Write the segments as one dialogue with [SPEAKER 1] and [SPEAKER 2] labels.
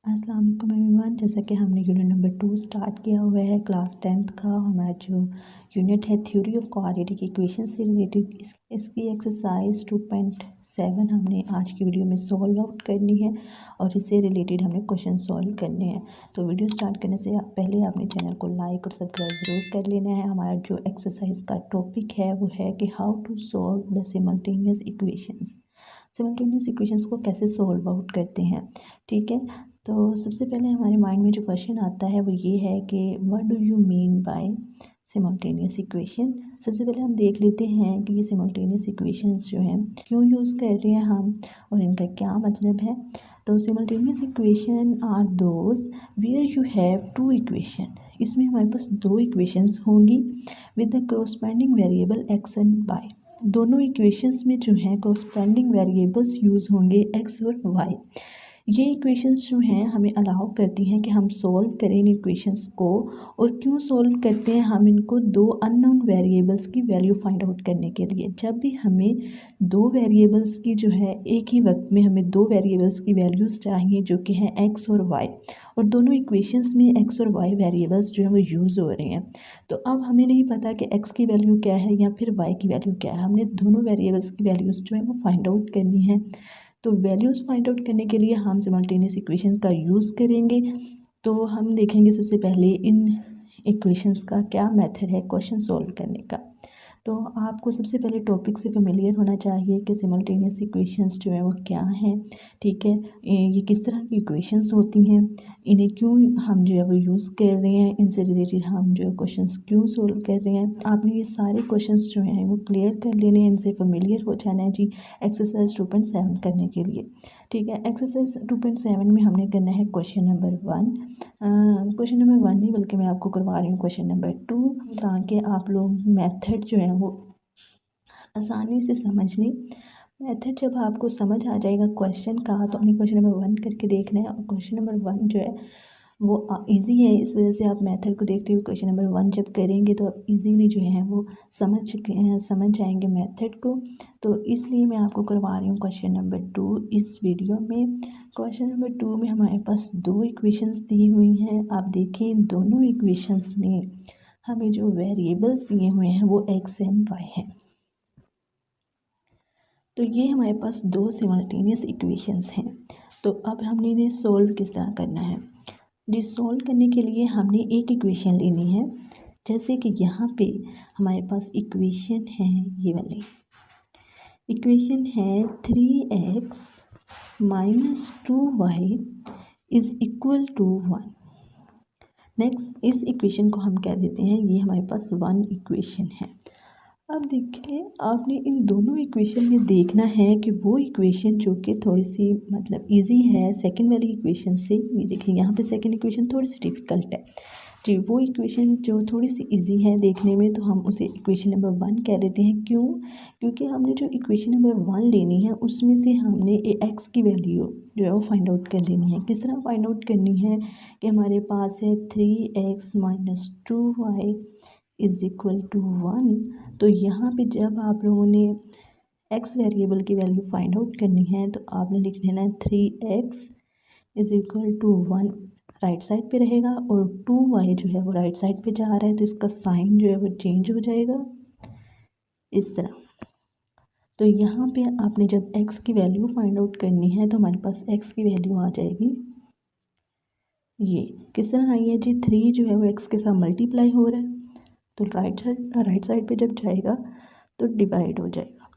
[SPEAKER 1] अस्सलाम वालेकुम एवरीवन। जैसा कि हमने यूनिट नंबर 2 स्टार्ट किया हुआ है क्लास 10th का। हमारा जो यूनिट है थ्योरी ऑफ क्वाड्रेटिक इक्वेशन से रिलेटेड इसकी एक्सरसाइज 2.7 हमने आज की वीडियो में सॉल्व आउट करनी है और इससे रिलेटेड हमें क्वेश्चन सॉल्व करने हैं। तो वीडियो स्टार्ट करने से पहले आपने चैनल को लाइक और सब्सक्राइब ज़रूर कर लेना है। हमारा जो एक्सरसाइज का टॉपिक है वो है कि how to solve the simultaneous equations. Simultaneous equations को कैसे सॉल्व आउट करते हैं, ठीक है। तो सबसे पहले हमारे माइंड में जो क्वेश्चन आता है वो ये है कि what do you mean by simultaneous equation. सबसे पहले हम देख लेते हैं कि ये सिमल्टेनियस इक्वेशंस जो हैं क्यों यूज़ कर रहे हैं हम और इनका क्या मतलब है। तो simultaneous equation are those where you have two equation. इसमें हमारे पास दो इक्वेशंस होंगी with the corresponding variable X and Y. दोनों इक्वेशंस में जो है कोरस्पॉन्डिंग वेरिएबल्स यूज़ होंगे एक्स और वाई। ये इक्वेशंस जो हैं हमें अलाउ करती हैं कि हम सॉल्व करें इन इक्वेशंस को। और क्यों सॉल्व करते हैं हम इनको? दो अननोन वेरिएबल्स की वैल्यू फाइंड आउट करने के लिए। जब भी हमें दो वेरिएबल्स की जो है एक ही वक्त में हमें दो वेरिएबल्स की वैल्यूज़ चाहिए जो कि हैं एक्स और वाई, और दोनों इक्वेशंस में एक्स और वाई वेरिएबल्स जो है वो यूज़ हो रहे हैं। तो अब हमें नहीं पता कि एक्स की वैल्यू क्या है या फिर वाई की वैल्यू क्या है। हमने दोनों वेरिएबल्स की वैल्यूज़ जो है वो फाइंड आउट करनी है। तो वैल्यूज़ फाइंड आउट करने के लिए हम सिमल्टेनियस इक्वेशन का यूज़ करेंगे। तो हम देखेंगे सबसे पहले इन इक्वेशंस का क्या मेथड है क्वेश्चन सॉल्व करने का। तो आपको सबसे पहले टॉपिक से फेमिलियर होना चाहिए कि सिमल्टेनियस इक्वेशंस जो है वो क्या हैं, ठीक है। ये किस तरह की इक्वेशंस होती हैं, इन्हें क्यों हम जो है वो यूज़ कर रहे हैं, इनसे रिलेटेड हम जो है क्वेश्चंस क्यों सॉल्व कर रहे हैं। आपने ये सारे क्वेश्चंस जो हैं वो क्लियर कर लेने हैं, इनसे फेमिलियर हो जाना है जी एक्सरसाइज 2.7 करने के लिए, ठीक है। एक्सरसाइज 2.7 में हमने करना है क्वेश्चन नंबर 1। क्वेश्चन नंबर 1 नहीं बल्कि मैं आपको करवा रही हूँ क्वेश्चन नंबर 2, ताकि आप लोग मेथड जो है वो आसानी से समझ लें। मेथड जब आपको समझ आ जाएगा क्वेश्चन का तो अपनी क्वेश्चन नंबर 1 करके देखना है। और क्वेश्चन नंबर 1 जो है वो इजी है, इस वजह से आप मेथड को देखते हुए क्वेश्चन नंबर 1 जब करेंगे तो आप इजीली जो है वो समझ जाएंगे मेथड को। तो इसलिए मैं आपको करवा रही हूँ क्वेश्चन नंबर 2 इस वीडियो में। क्वेश्चन नंबर 2 में हमारे पास दो इक्वेशंस दी हुई हैं। आप देखें इन दोनों इक्वेशंस में हमें जो वेरिएबल्स दिए हुए हैं वो एक्स एंड वाई हैं। तो ये हमारे पास दो सिमल्टेनियस इक्वेशंस हैं। तो अब हमने इन्हें सॉल्व किस तरह करना है जी। सॉल्व करने के लिए हमने एक इक्वेशन लेनी है। जैसे कि यहाँ पे हमारे पास इक्वेशन है, ये वाली इक्वेशन है 3x minus 2y is equal to 1। Next इस इक्वेशन को हम कह देते हैं, ये हमारे पास 1 इक्वेशन है। अब देखिए आपने इन दोनों इक्वेशन में देखना है कि वो इक्वेशन जो कि थोड़ी सी मतलब इजी है सेकंड वाली इक्वेशन से, ये देखिए यहाँ पे सेकंड इक्वेशन थोड़ी सी डिफ़िकल्ट है जी। वो इक्वेशन जो थोड़ी सी इजी है देखने में तो हम उसे इक्वेशन नंबर 1 कह देते हैं। क्यों? क्योंकि हमने जो इक्वेशन नंबर 1 लेनी है उसमें से हमने एक्स की वैल्यू जो है वो फाइंड आउट कर लेनी है। किस तरह फाइंड आउट करनी है कि हमारे पास है 3x minus 2y is equal to 1। तो यहाँ पे जब आप लोगों ने x वेरिएबल की वैल्यू फाइंड आउट करनी है तो आपने लिख लेना है 3x is equal to 1 right side पे रहेगा और 2y जो है वो राइट साइड पे जा रहा है तो इसका साइन जो है वो चेंज हो जाएगा इस तरह। तो यहाँ पे आपने जब x की वैल्यू फाइंड आउट करनी है तो हमारे पास x की वैल्यू आ जाएगी, ये किस तरह आई है जी, 3 जो है वो x के साथ मल्टीप्लाई हो रहा है तो राइट साइड पे जब जाएगा तो डिवाइड हो जाएगा।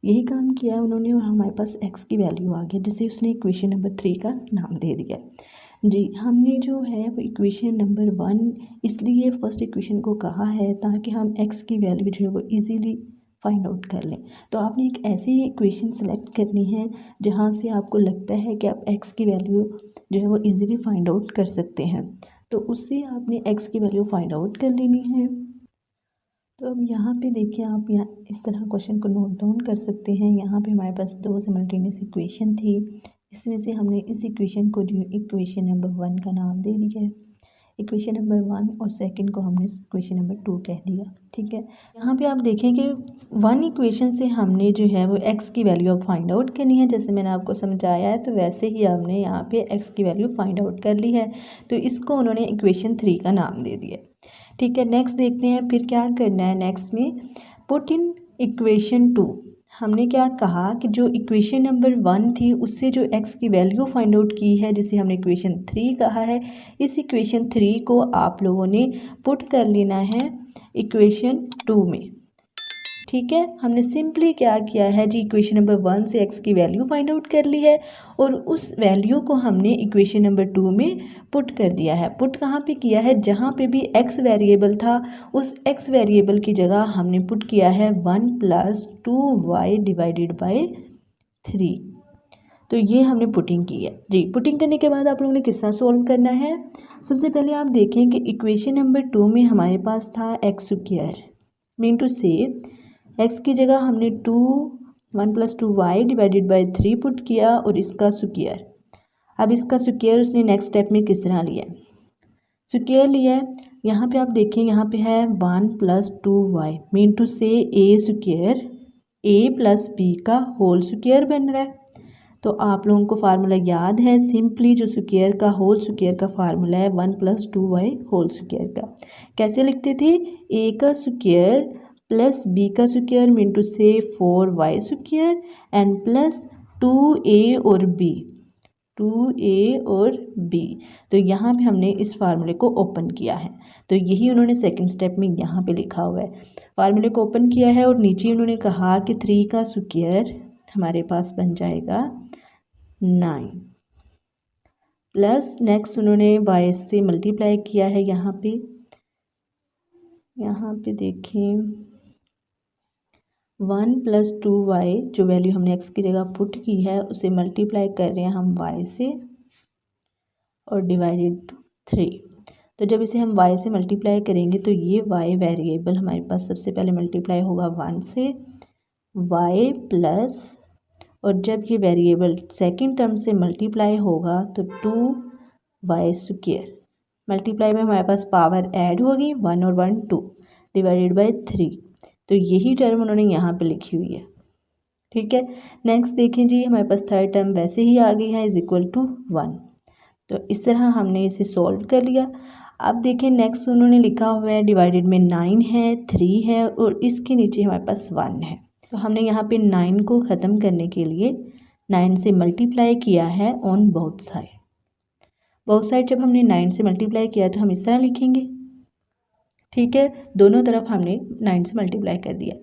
[SPEAKER 1] यही काम किया है उन्होंने और हमारे पास x की वैल्यू आ गया जिसे उसने इक्वेशन नंबर 3 का नाम दे दिया जी। हमने जो है वो इक्वेशन नंबर 1 इसलिए फर्स्ट इक्वेशन को कहा है ताकि हम x की वैल्यू जो है वो इजीली फाइंड आउट कर लें। तो आपने एक ऐसी इक्वेशन सेलेक्ट करनी है जहाँ से आपको लगता है कि आप x की वैल्यू जो है वो इजीली फाइंड आउट कर सकते हैं। तो उससे आपने x की वैल्यू फाइंड आउट कर लेनी है। तो अब यहाँ पे देखिए आप यहाँ इस तरह क्वेश्चन को नोट डाउन कर सकते हैं। यहाँ पे हमारे पास दो सिमल्टेनियस इक्वेशन थी, इसमें से हमने इस इक्वेशन को जो इक्वेशन नंबर 1 का नाम दे दिया है। इक्वेशन नंबर 1 और सेकंड को हमने इक्वेशन नंबर 2 कह दिया। ठीक है, यहाँ पे आप देखें कि 1 इक्वेशन से हमने जो है वो x की वैल्यू अब फाइंड आउट करनी है। जैसे मैंने आपको समझाया है तो वैसे ही हमने यहाँ पे x की वैल्यू फाइंड आउट कर ली है, तो इसको उन्होंने इक्वेशन 3 का नाम दे दिया। ठीक है, नेक्स्ट देखते हैं फिर क्या करना है। नेक्स्ट में पुट इन इक्वेशन 2, हमने क्या कहा कि जो इक्वेशन नंबर 1 थी उससे जो x की वैल्यू फाइंड आउट की है जिसे हमने इक्वेशन 3 कहा है, इस इक्वेशन 3 को आप लोगों ने पुट कर लेना है इक्वेशन 2 में। ठीक है, हमने सिंपली क्या किया है जी, इक्वेशन नंबर 1 से x की वैल्यू फाइंड आउट कर ली है और उस वैल्यू को हमने इक्वेशन नंबर 2 में पुट कर दिया है। पुट कहाँ पे किया है, जहाँ पे भी x वेरिएबल था उस x वेरिएबल की जगह हमने पुट किया है 1 + 2y डिवाइडेड बाय 3। तो ये हमने पुटिंग की है जी। पुटिंग करने के बाद आप लोगों ने किस तरह सोल्व करना है। सबसे पहले आप देखें कि इक्वेशन नंबर 2 में हमारे पास था x², मीन टू से x की जगह हमने 1 + 2y डिवाइडेड बाय 3 पुट किया और इसका स्क्वायर। अब इसका स्क्वायर उसने नेक्स्ट स्टेप में किस तरह लिया, स्क्वायर लिया है। यहाँ पे आप देखें, यहाँ पे है 1 + 2y मीन टू से a² a + b का होल स्क्वायर बन रहा है। तो आप लोगों को फार्मूला याद है, सिंपली जो स्क्वायर का होल स्क्वायर का फार्मूला है 1 + 2y होल स्क्वायर का। कैसे लिखते थे, a का स्क्वायर प्लस b का स्क्वायर मीन टू से 4y² एंड प्लस 2a और b। तो यहाँ पे हमने इस फार्मूले को ओपन किया है, तो यही उन्होंने सेकंड स्टेप में यहाँ पे लिखा हुआ है। फार्मूले को ओपन किया है और नीचे उन्होंने कहा कि 3 का स्क्वायर हमारे पास बन जाएगा 9 प्लस नेक्स्ट उन्होंने y से मल्टीप्लाई किया है। यहाँ पे देखें 1 + 2y जो वैल्यू हमने x की जगह पुट की है उसे मल्टीप्लाई कर रहे हैं हम y से और डिवाइडेड 3। तो जब इसे हम y से मल्टीप्लाई करेंगे तो ये y वेरिएबल हमारे पास सबसे पहले मल्टीप्लाई होगा 1 से y प्लस, और जब ये वेरिएबल सेकंड टर्म से मल्टीप्लाई होगा तो 2y² मल्टीप्लाई में हमारे पास पावर ऐड होगी 1 और 1 2 डिवाइडेड बाय 3। तो यही टर्म उन्होंने यहाँ पे लिखी हुई है। ठीक है, नेक्स्ट देखें जी, हमारे पास थर्ड टर्म वैसे ही आ गई है =1। तो इस तरह हमने इसे सॉल्व कर लिया। अब देखें नेक्स्ट उन्होंने लिखा हुआ है डिवाइडेड में 9 है 3 है और इसके नीचे हमारे पास 1 है। तो हमने यहाँ पे 9 को ख़त्म करने के लिए 9 से मल्टीप्लाई किया है ऑन बोथ साइड। जब हमने 9 से मल्टीप्लाई किया तो हम इस तरह लिखेंगे। ठीक है, दोनों तरफ हमने 9 से मल्टीप्लाई कर दिया।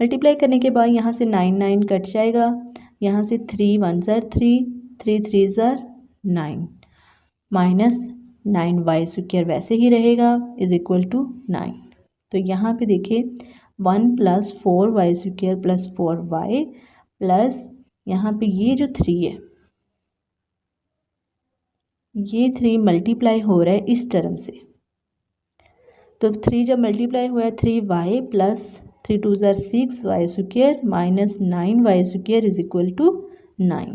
[SPEAKER 1] मल्टीप्लाई करने के बाद यहाँ से 9 कट जाएगा, यहाँ से 3 1 ज़र 3 3 3 ज़र 9 माइनस 9y² वैसे ही रहेगा =9। तो यहाँ पे देखिए 1 + 4y² + 4y प्लस यहाँ पे ये जो 3 है ये 3 मल्टीप्लाई हो रहा है इस टर्म से। तो 3 जब मल्टीप्लाई हुआ है 3y प्लस 3 2 ज़र 6y² माइनस 9y² =9।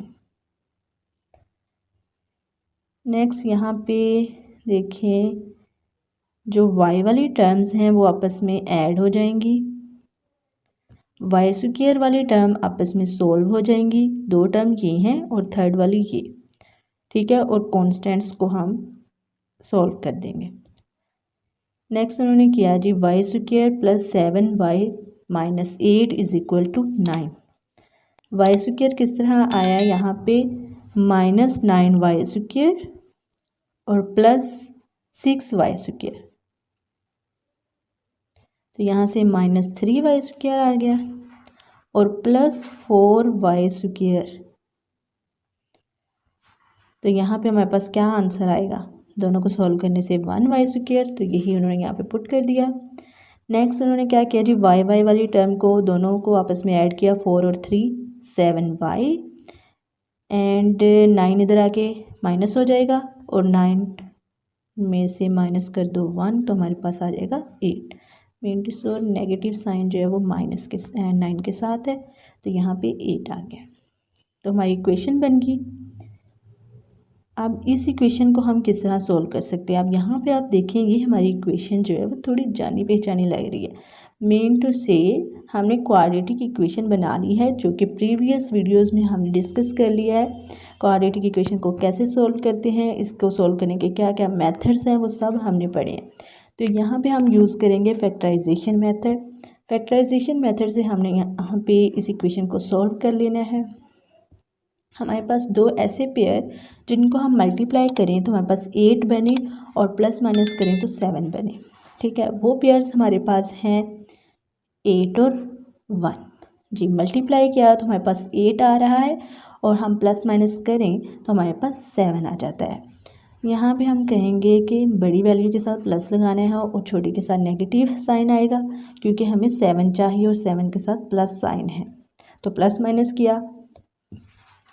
[SPEAKER 1] नेक्स्ट यहाँ पे देखें जो y वाली टर्म्स हैं वो आपस में ऐड हो जाएंगी, y² वाली टर्म आपस में सोल्व हो जाएंगी। 2 टर्म ये हैं और थर्ड वाली ये। ठीक है, और कॉन्स्टेंट्स को हम सोल्व कर देंगे। नेक्स्ट उन्होंने किया जी y² plus 7y minus 8 =9। y² किस तरह आया, यहाँ पे -9y² और प्लस 6y²। तो यहाँ से -3y² आ गया और प्लस 4y²। तो यहाँ पे हमारे पास क्या आंसर आएगा, दोनों को सॉल्व करने से 1y²। तो यही उन्होंने यहाँ पे पुट कर दिया। नेक्स्ट उन्होंने क्या किया जी, y वाली टर्म को दोनों को आपस में ऐड किया 4 और 3 7y एंड 9 इधर आके माइनस हो जाएगा और 9 में से माइनस कर दो 1 तो हमारे पास आ जाएगा 8। मीन्स और नेगेटिव साइन जो है वो माइनस के 9 के साथ है, तो यहाँ पे 8 आ गया। तो हमारी इक्वेशन बन गई अब इस इक्वेशन को हम किस तरह सोल्व कर सकते हैं। अब यहाँ पे आप देखेंगे हमारी इक्वेशन जो है वो थोड़ी जानी पहचानी लग रही है। मेन टू से हमने क्वाड्रेटिक इक्वेशन बना ली है, जो कि प्रीवियस वीडियोस में हमने डिस्कस कर लिया है। क्वाड्रेटिक इक्वेशन को कैसे सोल्व करते हैं, इसको सोल्व करने के क्या क्या मेथड्स हैं, वो सब हमने पढ़े हैं। तो यहाँ पे हम यूज़ करेंगे फैक्टराइजेशन मेथड। फैक्टराइजेशन मेथड से हमने यहाँ पे इस इक्वेशन को सोल्व कर लेना है। हमारे पास दो ऐसे पेयर जिनको हम मल्टीप्लाई करें तो हमारे पास 8 बने और प्लस माइनस करें तो 7 बने। ठीक है, वो पेयर्स हमारे पास हैं 8 और 1। जी, मल्टीप्लाई किया तो हमारे पास 8 आ रहा है और हम प्लस माइनस करें तो हमारे पास 7 आ जाता है। यहाँ पे हम कहेंगे कि बड़ी वैल्यू के साथ प्लस लगाना है और छोटी के साथ नेगेटिव साइन आएगा, क्योंकि हमें 7 चाहिए और 7 के साथ प्लस साइन है। तो प्लस माइनस किया,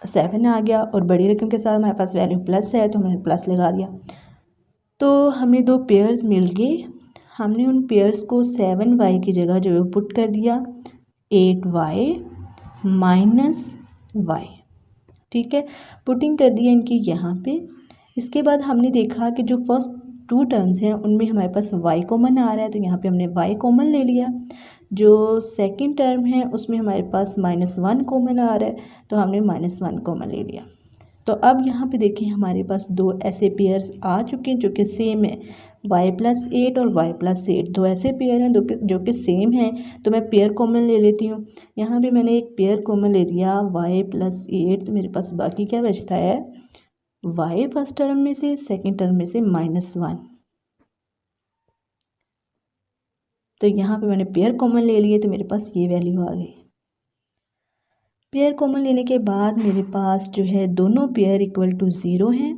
[SPEAKER 1] 7 आ गया और बड़ी रकम के साथ हमारे पास वैल्यू प्लस है तो हमने प्लस लगा दिया। तो हमें दो पेयर्स मिल गए। हमने उन पेयर्स को 7y की जगह जो है पुट कर दिया 8y माइनस y। ठीक है, पुटिंग कर दिया इनकी यहाँ पे। इसके बाद हमने देखा कि जो फर्स्ट 2 टर्म्स हैं उनमें हमारे पास y कॉमन आ रहा है, तो यहाँ पे हमने y कॉमन ले लिया। जो सेकंड टर्म है उसमें हमारे पास -1 कॉमन आ रहा है, तो हमने -1 कॉमन ले लिया। तो अब यहाँ पे देखिए हमारे पास दो ऐसे पेयर्स आ चुके हैं जो कि सेम है, y+8 और y+8। दो ऐसे पेयर हैं जो कि सेम हैं, तो मैं पेयर कॉमन ले लेती हूँ। यहाँ पे मैंने एक पेयर कॉमन ले लिया y+8, तो मेरे पास बाकी क्या बचता है, y फर्स्ट टर्म में से, सेकेंड टर्म में से -1। तो यहाँ पे मैंने पेयर कॉमन ले लिए तो मेरे पास ये वैल्यू आ गई। पेयर कॉमन लेने के बाद मेरे पास जो है दोनों पेयर इक्वल टू 0 हैं,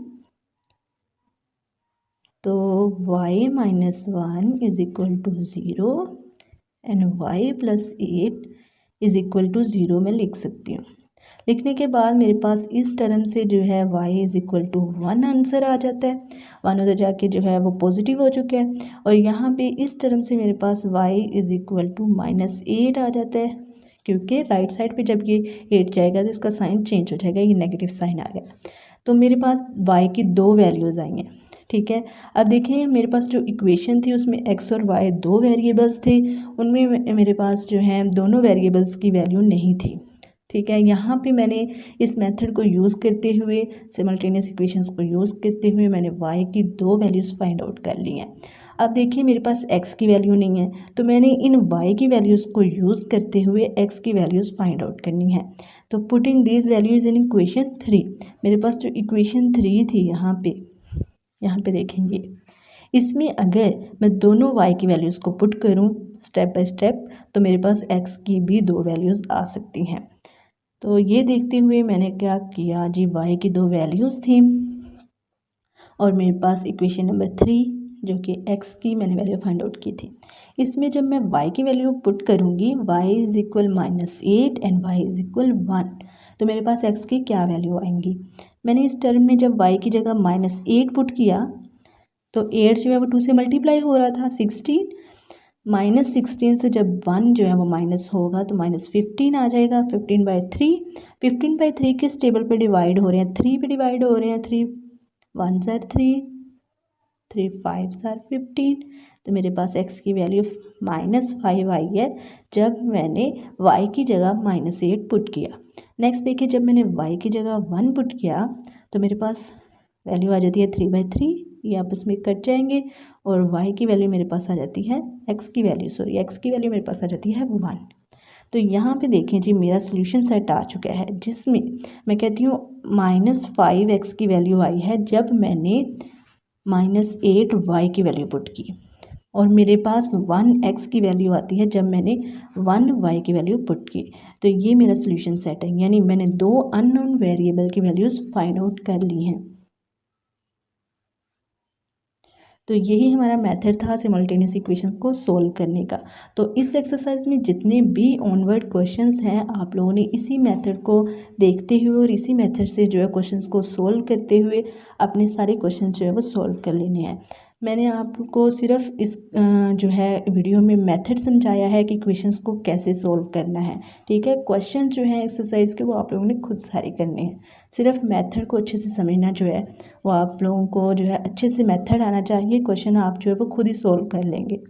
[SPEAKER 1] तो y-1 is equal to 0 and y+8 is equal to 0 मैं लिख सकती हूँ। लिखने के बाद मेरे पास इस टर्म से जो है y is equal to 1 answer आ जाता है। 1 उधर जाके जो है वो पॉजिटिव हो चुका है और यहाँ पे इस टर्म से मेरे पास y इज इक्वल टू -8 आ जाता है, क्योंकि राइट साइड पे जब ये 8 जाएगा तो इसका साइन चेंज हो जाएगा, ये नेगेटिव साइन आ गया। तो मेरे पास y की दो वैल्यूज़ आई हैं। ठीक है, अब देखें मेरे पास जो इक्वेशन थी उसमें x और y दो वेरिएबल्स थे, उनमें मेरे पास जो है दोनों वेरिएबल्स की वैल्यू नहीं थी। ठीक है, यहाँ पे मैंने इस मेथड को यूज़ करते हुए, सिमल्टेनियस इक्वेशंस को यूज़ करते हुए मैंने y की दो वैल्यूज़ फाइंड आउट कर ली हैं। अब देखिए मेरे पास x की वैल्यू नहीं है, तो मैंने इन y की वैल्यूज़ को यूज़ करते हुए x की वैल्यूज़ फाइंड आउट करनी है। तो putting this values in equation 3, मेरे पास जो इक्वेशन 3 थी यहाँ पे देखेंगे, इसमें अगर मैं दोनों y की वैल्यूज़ को पुट करूँ स्टेप बाय स्टेप, तो मेरे पास x की भी दो वैल्यूज़ आ सकती हैं। तो ये देखते हुए मैंने क्या किया जी, y की दो वैल्यूज़ थी और मेरे पास इक्वेशन नंबर 3 जो कि x की मैंने वैल्यू फाइंड आउट की थी। इसमें जब मैं y की वैल्यू पुट करूँगी, y is equal -8 and y is equal 1, तो मेरे पास x की क्या वैल्यू आएंगी। मैंने इस टर्म में जब y की जगह -8 पुट किया तो 8 जो है वो 2 से मल्टीप्लाई हो रहा था, 16 -16 से जब 1 जो है वो माइनस होगा तो -15 आ जाएगा। 15/3 किस टेबल पे डिवाइड हो रहे हैं, 3 पे डिवाइड हो रहे हैं। 3 1s are 3, 3 5s are 15, तो मेरे पास x की वैल्यू -5 आई है जब मैंने y की जगह -8 पुट किया। नेक्स्ट देखिए, जब मैंने y की जगह 1 पुट किया तो मेरे पास वैल्यू आ जाती है 3/3, ये आपस में कट जाएंगे और y की वैल्यू मेरे पास आ जाती है, x की वैल्यू मेरे पास आ जाती है 1। तो यहाँ पे देखें जी, मेरा सोल्यूशन सेट आ चुका है जिसमें मैं कहती हूँ -5x की वैल्यू आई है जब मैंने -8y की वैल्यू पुट की, और मेरे पास 1x की वैल्यू आती है जब मैंने 1y की वैल्यू पुट की। तो ये मेरा सोल्यूशन सेट है, यानी मैंने दो अननोन वेरिएबल की वैल्यूज़ फाइंड आउट कर ली हैं। तो यही हमारा मेथड था सिमल्टेनियस इक्वेशन को सोल्व करने का। तो इस एक्सरसाइज में जितने भी ऑनवर्ड क्वेश्चंस हैं, आप लोगों ने इसी मेथड को देखते हुए और इसी मेथड से जो है क्वेश्चंस को सोल्व करते हुए अपने सारे क्वेश्चन जो है वो सोल्व कर लेने हैं। मैंने आपको सिर्फ इस जो है वीडियो में मेथड समझाया है कि क्वेश्चंस को कैसे सोल्व करना है। ठीक है, क्वेश्चन जो है एक्सरसाइज के वो आप लोगों ने खुद सारे करने हैं। सिर्फ मेथड को अच्छे से समझना जो है वो आप लोगों को जो है अच्छे से मेथड आना चाहिए। क्वेश्चन आप जो है वो खुद ही सोल्व कर लेंगे।